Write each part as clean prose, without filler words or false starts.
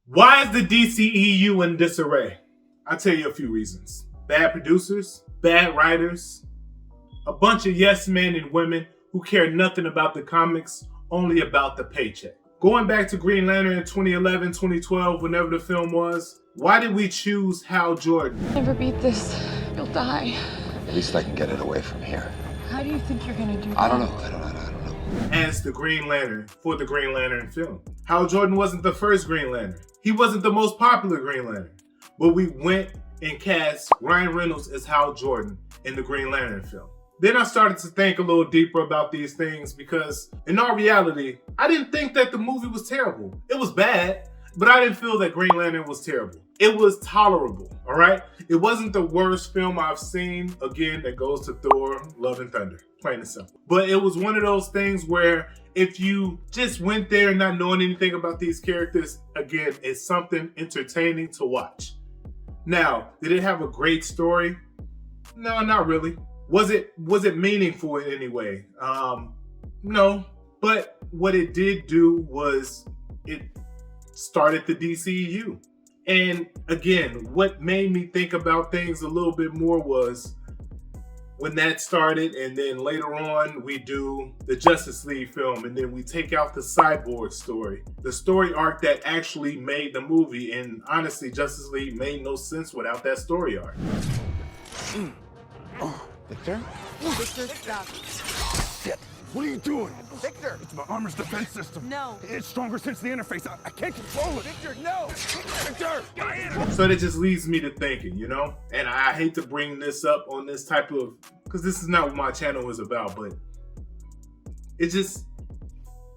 Why is the DCEU in disarray? I'll tell you a few reasons. Bad producers, bad writers, a bunch of yes men and women who care nothing about the comics, only about the paycheck. Going back to Green Lantern in 2011, 2012, whenever the film was, why did we choose Hal Jordan? Never beat this. You'll die. At least I can get it away from here. How do you think you're gonna do that? I don't know. As the Green Lantern for the Green Lantern film. Hal Jordan wasn't the first Green Lantern. He wasn't the most popular Green Lantern. But we went and cast Ryan Reynolds as Hal Jordan in the Green Lantern film. Then I started to think a little deeper about these things because in all reality, I didn't think that the movie was terrible. It was bad, but I didn't feel that Green Lantern was terrible. It was tolerable, all right? It wasn't the worst film I've seen. Again, that goes to Thor, Love and Thunder, plain and simple. But it was one of those things where if you just went there not knowing anything about these characters, again, it's something entertaining to watch. Now, did it have a great story? No, not really. Was it meaningful in any way? No. But what it did do was it started the DCEU. And again, what made me think about things a little bit more was when that started, and then later on we do the Justice League film, and then we take out the Cyborg story, the story arc that actually made the movie. And honestly, Justice League made no sense without that story arc. Victor? Victor, stop. Shit! What are you doing? Victor! It's my armor's defense system. No. It's stronger since the interface. I can't control it. Victor, no! Victor! So that just leads me to thinking, you know? And I hate to bring this up on this type of, because this is not what my channel is about, but it's just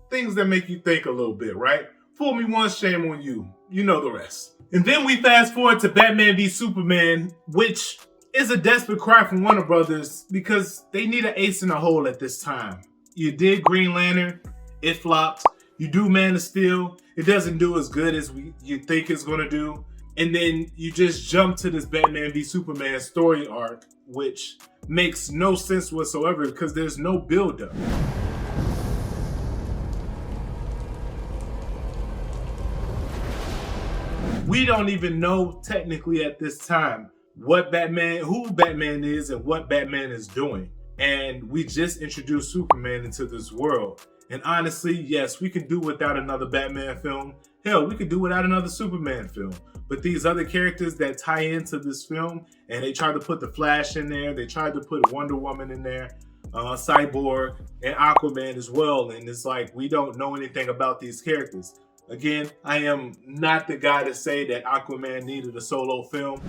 things that make you think a little bit, right? Fool me once, shame on you. You know the rest. And then we fast forward to Batman v Superman, which is a desperate cry from Warner Brothers because they need an ace in the hole at this time. You did Green Lantern, it flopped. You do Man of Steel, it doesn't do as good as you think it's gonna do. And then you just jump to this Batman v Superman story arc, which makes no sense whatsoever because there's no build-up. We don't even know technically at this time who Batman is and what Batman is doing. And we just introduced Superman into this world. And honestly, yes, we could do without another Batman film. Hell, we could do without another Superman film. But these other characters that tie into this film, and they tried to put the Flash in there, they tried to put Wonder Woman in there, Cyborg, and Aquaman as well. And it's like, we don't know anything about these characters. Again, I am not the guy to say that Aquaman needed a solo film.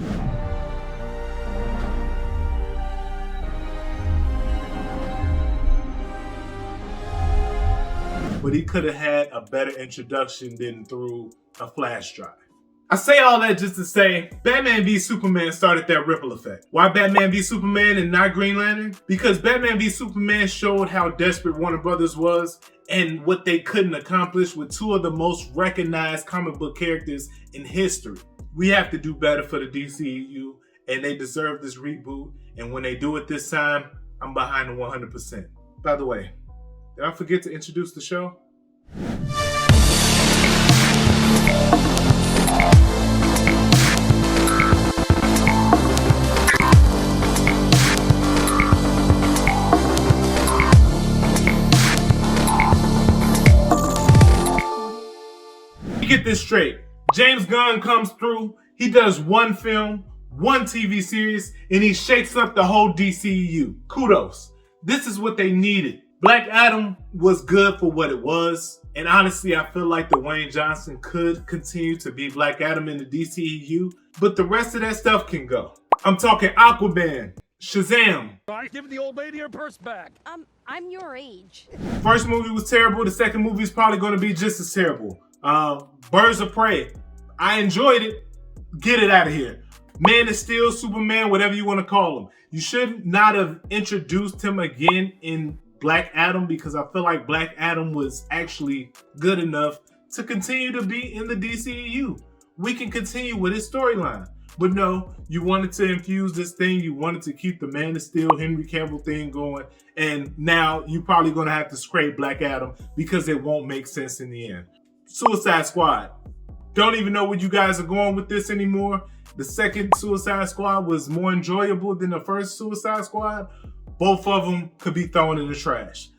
But he could have had a better introduction than through a flash drive. I say all that just to say, Batman v Superman started that ripple effect. Why Batman v Superman and not Green Lantern? Because Batman v Superman showed how desperate Warner Brothers was and what they couldn't accomplish with two of the most recognized comic book characters in history. We have to do better for the DCEU, and they deserve this reboot. And when they do it this time, I'm behind them 100%. By the way, did I forget to introduce the show? Get this straight. James Gunn comes through, he does one film, one TV series, and he shakes up the whole DCEU. Kudos. This is what they needed. Black Adam was good for what it was, and honestly, I feel like Dwayne Johnson could continue to be Black Adam in the DCEU, but the rest of that stuff can go. I'm talking Aquaman, Shazam. Give the old lady her purse back. I'm your age. First movie was terrible, the second movie is probably going to be just as terrible. Birds of Prey, I enjoyed it. Get it out of here. Man of Steel, Superman, whatever you want to call him. You should not have introduced him again in Black Adam because I feel like Black Adam was actually good enough to continue to be in the DCEU. We can continue with his storyline. But no, you wanted to infuse this thing. You wanted to keep the Man of Steel, Henry Cavill thing going. And now you're probably going to have to scrape Black Adam because it won't make sense in the end. Suicide Squad. Don't even know where you guys are going with this anymore. The second Suicide Squad was more enjoyable than the first Suicide Squad. Both of them could be thrown in the trash.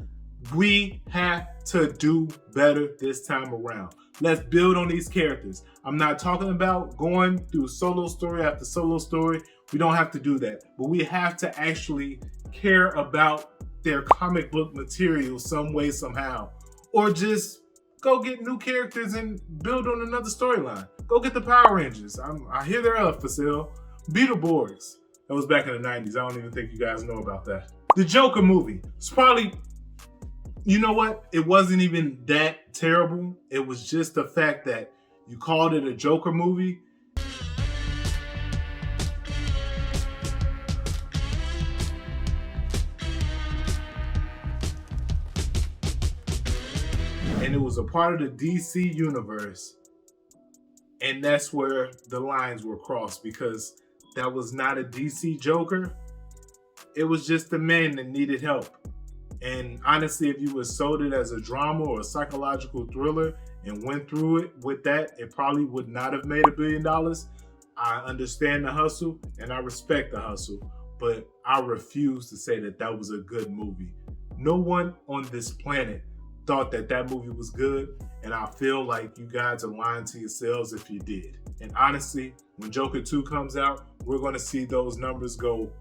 We have to do better this time around. Let's build on these characters. I'm not talking about going through solo story after solo story. We don't have to do that. But we have to actually care about their comic book material some way, somehow. Or just go get new characters and build on another storyline. Go get the Power Rangers. I hear they're up for sale. Beetleborgs. That was back in the 90s. I don't even think you guys know about that. The Joker movie. It's probably, you know what? It wasn't even that terrible. It was just the fact that you called it a Joker movie. And it was a part of the DC universe. And that's where the lines were crossed, because that was not a DC Joker. It was just a man that needed help. And honestly, if you would sold it as a drama or a psychological thriller and went through it with that, it probably would not have made $1 billion. I understand the hustle and I respect the hustle, but I refuse to say that that was a good movie. No one on this planet thought that that movie was good, and I feel like you guys are lying to yourselves if you did. And honestly, when Joker 2 comes out, we're going to see those numbers go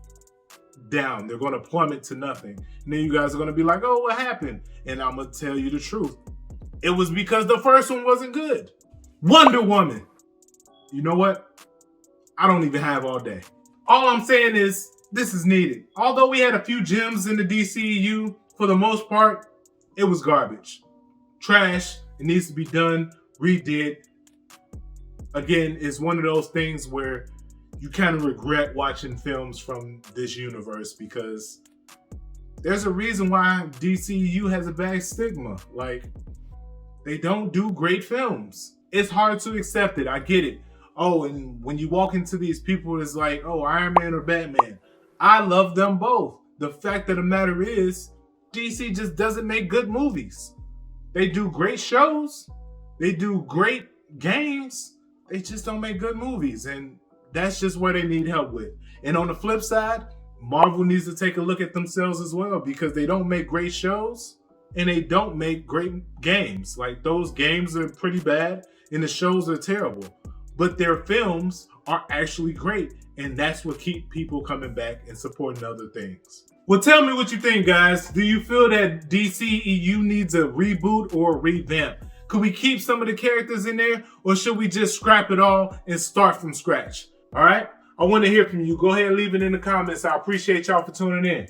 down. They're going to plummet to nothing. And then you guys are going to be like, oh, what happened? And I'm going to tell you the truth. It was because the first one wasn't good. Wonder Woman. You know what? I don't even have all day. All I'm saying is this is needed. Although we had a few gems in the DCEU, for the most part, it was garbage. Trash. It needs to be done, redid. Again, it's one of those things where you kind of regret watching films from this universe, because there's a reason why DCEU has a bad stigma. Like, they don't do great films. It's hard to accept it. I get it. Oh, and when you walk into these people, it's like, oh, Iron Man or Batman. I love them both. The fact of the matter is, DC just doesn't make good movies. They do great shows. They do great games. They just don't make good movies. And that's just where they need help with. And on the flip side, Marvel needs to take a look at themselves as well, because they don't make great shows and they don't make great games. Like, those games are pretty bad and the shows are terrible. But their films are actually great. And that's what keeps people coming back and supporting other things. Well, tell me what you think, guys. Do you feel that DCEU needs a reboot or a revamp? Could we keep some of the characters in there, or should we just scrap it all and start from scratch? All right? I want to hear from you. Go ahead and leave it in the comments. I appreciate y'all for tuning in.